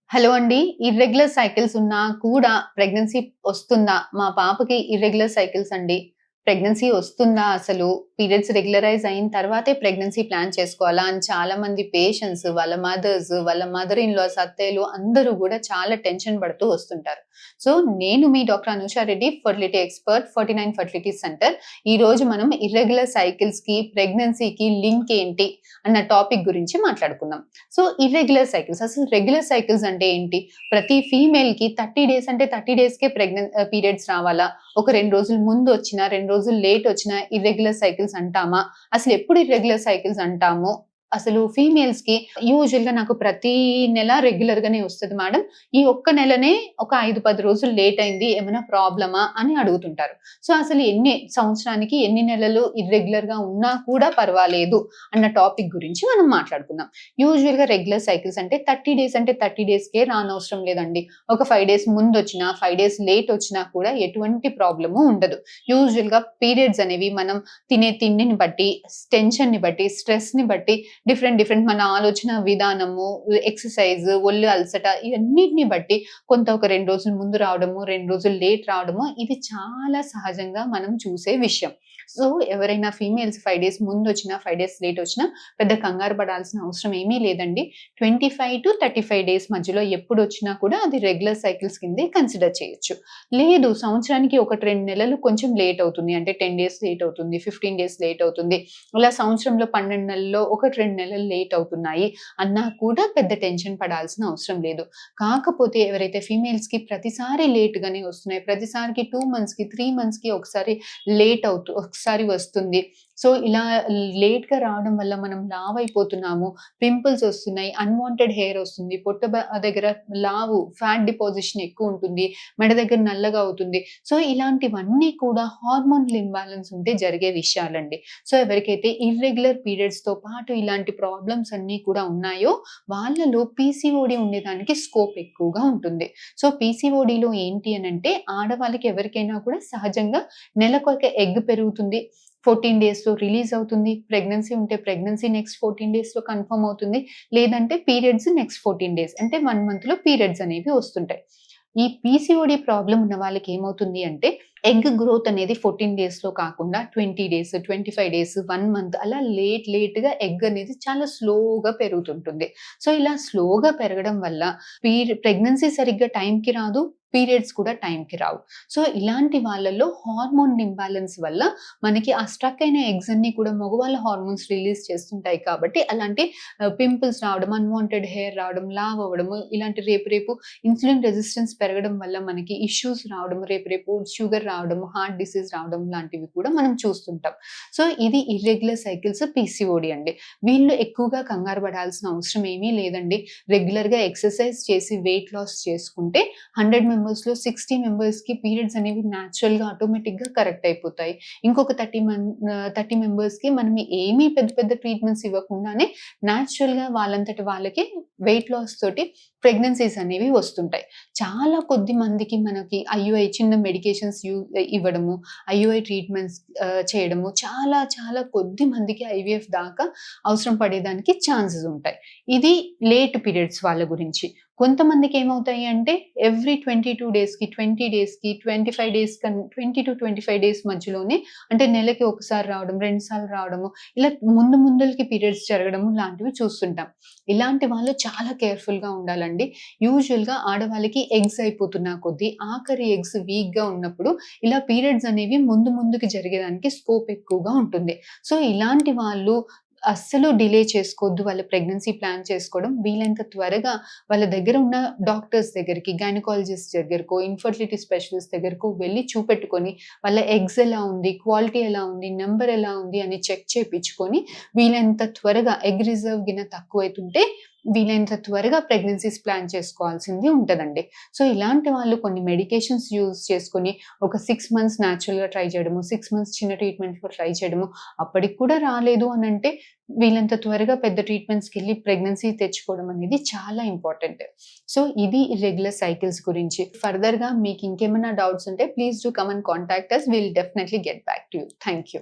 Hello అండి. Irregular cycles ఉన్నా కూడా ప్రెగ్నెన్సీ వస్తుందా? మా పాపకి ఇర్రెగ్యులర్ సైకిల్స్ అండి. ప్రెగ్నెన్సీ వస్తుందా అసలు? పీరియడ్స్ రెగ్యులరైజ్ అయిన తర్వాతే ప్రెగ్నెన్సీ ప్లాన్ చేసుకోవాలా? అని చాలామంది పేషెంట్స్, వాళ్ళ మదర్స్, వాళ్ళ మదర్ ఇన్ లాస్, అత్తయ్యలు అందరూ గూడా చాలా టెన్షన్ పడుతూ వస్తుంటారు. సో, నేను మీ doctor Anusha Reddy, fertility expert, 49 fertility centre. ఈరోజు మనం ఇర్రెగ్యులర్ సైకిల్స్‌కి, ప్రెగ్నెన్సీకి లింక్ ఏంటి అన్న టాపిక్ గురించి మాట్లాడుకుందాం. సో, ఇర్రెగ్యులర్ సైకిల్స్ అసలు రెగ్యులర్ సైకిల్స్ అంటే ఏంటి? ప్రతి ఫీమేల్‌కి 30 డేస్ అంటే 30 డేస్‌కే పీరియడ్స్ రావాలా? ఒక 2 రోజులు ముందొచ్చినా, 2 రోజులు లేటొచ్చినా ఇర్రెగ్యులర్ సైకిల్స్ అంటామా? అసలెప్పుడు ఇర్రెగ్యులర్ సైకిల్స్ అంటాము? అసలు ఫీమేల్స్‌కి యూజువల్‌గా నాకు ప్రతి నెల రెగ్యులర్‌గానే వస్తది మేడం. ఈ ఒక్క నెలనే ఒక 5, 10 రోజులు లేట్ అయింది. ఏమైనా ప్రాబ్లమా? అని అడుగుతుంటారు. సో, అసలు సంవత్సరానికి ఎన్ని నెలలు ఇర్రెగ్యులర్‌గా ఉన్నా కూడా పర్వాలేదు అన్న టాపిక్ గురించి మనం మాట్లాడుకుందాం. యూజువల్‌గా రెగ్యులర్ సైకిల్స్ అంటే 30 డేస్ అంటే 30 డేస్‌కే రానవసరం లేదండి. ఒక 5 డేస్ ముందొచ్చినా, 5 డేస్ లేటొచ్చినా కూడా ఎటువంటి ప్రాబ్లము ఉండదు. యూజువల్‌గా పీరియడ్స్ అనేవి మనం తినే తిండిని బట్టి, టెన్షన్‌ని బట్టి, స్ట్రెస్‌ని బట్టి డిఫరెంట్ మన ఆలోచన విధానము, ఎక్సర్‌సైజ్, ఒళ్ళు అలసట ఇవన్నిటిని బట్టి కొంత ఒక 2 రోజులు ముందు రావడము, 2 రోజులు లేట్ రావడము ఇది చాలా సహజంగా మనం చూసే విషయం. సో, ఎవరైనా ఫీమేల్స్ 5 డేస్ ముందొచ్చినా, 5 డేస్ లేటొచ్చినా పెద్ద కంగారు పడాల్సిన అవసరం ఏమీ లేదండి. 25-35 డేస్ మధ్యలో ఎప్పుడొచ్చినా కూడా అది రెగ్యులర్ సైకిల్స్ కిందే కన్సిడర్ చేయొచ్చు. లేదు సంవత్సరానికి 1, 2 నెలలు కొంచెం లేట్ అవుతుంది. అంటే 10 డేస్ లేట్ అవుతుంది, 15 డేస్ లేట్ అవుతుంది. అలా సంవత్సరంలో 12 నెలల్లో 1, 2 నెలలు లేట్ అవుతున్నాయి అన్నా కూడా పెద్ద టెన్షన్ పడాల్సిన అవసరం లేదు. కాకపోతే ఎవరైతే ఫీమేల్స్‌కి ప్రతిసారి లేట్‌గానే వస్తున్నాయి. ప్రతిసారికి 2 మంత్స్‌కి, 3 మంత్స్‌కి ఒకసారి ఒకసారి వస్తుంది. సో, ఇలా లేట్‌గా రావడం వల్ల మనం లావయిపోతున్నాము. పింపుల్స్ వస్తున్నాయి. అన్‌వాంటెడ్ హెయిర్ వస్తుంది. దగ్గర ఫ్యాట్ డిపాజిషన్ ఎక్కువుంటుంది. మెడ దగ్గర నల్లగా అవుతుంది. సో, ఇలాంటివన్నీ కూడా హార్మోనల్ ఇంబాలెన్స్ ఉంటే జరిగే విషయాలండి. సో, ఎవరికైతే ఇర్రెగ్యులర్ పీరియడ్స్‌తో పాటు ఇలాంటి ప్రాబ్లమ్స్ అన్నీ కూడా ఉన్నాయో, వాళ్ళలో పీసీఓడీ ఉండేదానికి స్కోప్ ఎక్కువగా ఉంటుంది. సో, పీసీఓడీలో ఏంటి అనంటే, ఆడవాళ్ళకి ఎవరికైనా కూడా సహజంగా నెలకొక ఎగ్ పెరుగుతుంది. 14 డేస్‌లో రిలీజ్ అవుతుంది. ప్రెగ్నెన్సీ ఉంటే ప్రెగ్నెన్సీ నెక్స్ట్ 14 డేస్‌లో కన్ఫర్మ్ అవుతుంది. లేదంటే పీరియడ్స్ నెక్స్ట్ 14 డేస్ అంటే 1 మంత్‌లో పీరియడ్స్ అనేవి వస్తుంటాయి. ఈ పీసీఓడీ ప్రాబ్లమ్ ఉన్న వాళ్ళకి ఏమవుతుంది అంటే ఎగ్ గ్రోత్ అనేది 14 డేస్‌లో కాకుండా 20 డేస్, 25 డేస్, 1 మంత్ అలా లేట్‌గా ఎగ్ అనేది చాలా స్లోగా పెరుగుతుంటుంది. సో, ఇలా స్లోగా పెరగడం వల్ల ప్రెగ్నెన్సీ సరిగ్గా టైంకి రాదు. పీరియడ్స్ కూడా టైంకి రావు. సో, ఇలాంటి వాళ్ళలో హార్మోన్ ఇంబాలెన్స్ వల్ల మనకి ఆ స్ట్రక్ అయిన ఎగ్స్ అన్నీ కూడా మగవాళ్ళ హార్మోన్స్ రిలీజ్ చేస్తుంటాయి కాబట్టి అలాంటి పింపుల్స్ రావడం, అన్‌వాంటెడ్ హెయిర్ రావడం, లావ్ అవ్వడము ఇలాంటి రేపు ఇన్సులిన్ రెసిస్టెన్స్ పెరగడం వల్ల మనకి ఇష్యూస్ రావడం, రేపు షుగర్ రావడం, హార్ట్ డిసీజ్ రావడం లాంటివి కూడా మనం చూస్తుంటాం. సో, ఇది ఇర్రెగ్యులర్ సైకిల్స్ పీసీఓడీ అండి. వీళ్ళు ఎక్కువగా కంగారు పడాల్సిన అవసరం ఏమీ లేదండి. రెగ్యులర్‌గా ఎక్సర్‌సైజ్ చేసి వెయిట్ లాస్ చేసుకుంటే 100 మెంబర్స్‌లో 60 మెంబర్స్‌కి పీరియడ్స్ అనేవి నేచురల్‌గా ఆటోమేటిక్‌గా కరెక్ట్ అయిపోతాయి. ఇంకొక 30 మెంబర్స్‌కి మనం ఏమీ పెద్ద పెద్ద ట్రీట్మెంట్స్ ఇవ్వకుండానే నేచురల్‌గా వాళ్ళంతట వాళ్ళకే వెయిట్ లాస్ తోటి ప్రెగ్నెన్సీస్ అనేవి వస్తుంటాయి. చాలా కొద్ది మందికి మనకి ఐయూఐ చిన్న మెడికేషన్స్ ఇవ్వడము, ఐయూఐ ట్రీట్మెంట్స్ చేయడము చాలా కొద్ది మందికి ఐవీఎఫ్ దాకా అవసరం పడేదానికి ఛాన్సెస్ ఉంటాయి. ఇది లేట్ పీరియడ్స్ వాళ్ళ గురించి. కొంతమందికి ఏమవుతాయి అంటే ఎవ్రీ 22 డేస్‌కి, 20 డేస్‌కి, 25 డేస్ 20-25 డేస్ మధ్యలోనే అంటే నెలకి ఒకసారి రావడం, 2 సార్లు రావడము, ఇలా ముందలకి పీరియడ్స్ జరగడము లాంటివి చూస్తుంటాం. ఇలాంటి వాళ్ళు చాలా కేర్‌ఫుల్‌గా ఉండాలండి. యూజువల్‌గా ఆడవాళ్ళకి ఎగ్స్ అయిపోతున్న కొద్దీ ఆఖరి ఎగ్స్ వీక్‌గా ఉన్నప్పుడు ఇలా పీరియడ్స్ అనేవి ముందుకి జరిగేదానికి స్కోప్ ఎక్కువగా ఉంటుంది. సో, ఇలాంటి వాళ్ళు అస్సలు డిలే చేసుకోవద్దు. వాళ్ళ ప్రెగ్నెన్సీ ప్లాన్ చేసుకోవడం. వీలైనంత త్వరగా వాళ్ళ దగ్గర ఉన్న డాక్టర్స్ దగ్గరికి, గైనకాలజిస్ట్ దగ్గరకో, ఇన్‌ఫెర్టిలిటీ స్పెషలిస్ట్ దగ్గరకో వెళ్లి చూపెట్టుకొని, వాళ్ళ ఎగ్స్ ఎలా ఉంది, క్వాలిటీ ఎలా ఉంది, నంబర్ ఎలా ఉంది అని చెక్ చేపించుకొని, వీలైనంత త్వరగా ఎగ్ రిజర్వ్ గిన తక్కువైతుంటే వీలైనంత త్వరగా ప్రెగ్నెన్సీస్ ప్లాన్ చేసుకోవాల్సింది ఉంటదండి. సో, ఇలాంటి వాళ్ళు కొన్ని మెడికేషన్స్ యూజ్ చేసుకొని ఒక 6 మంత్స్ నేచురల్‌గా ట్రై చేయడము, 6 మంత్స్ చిన్న ట్రీట్మెంట్‌తో ట్రై చేయడము, అప్పటికి కూడా రాలేదు అనంటే వీలంత త్వరగా పెద్ద ట్రీట్మెంట్స్‌కెళ్ళి ప్రెగ్నెన్సీ తెచ్చుకోవడం అనేది చాలా ఇంపార్టెంట్. సో, ఇది ఇర్రెగ్యులర్ సైకిల్స్ గురించి. ఫర్దర్‌గా మీకు ఇంకేమైనా డౌట్స్ ఉంటే please do come and contact us. We will definitely get back to you. Thank you.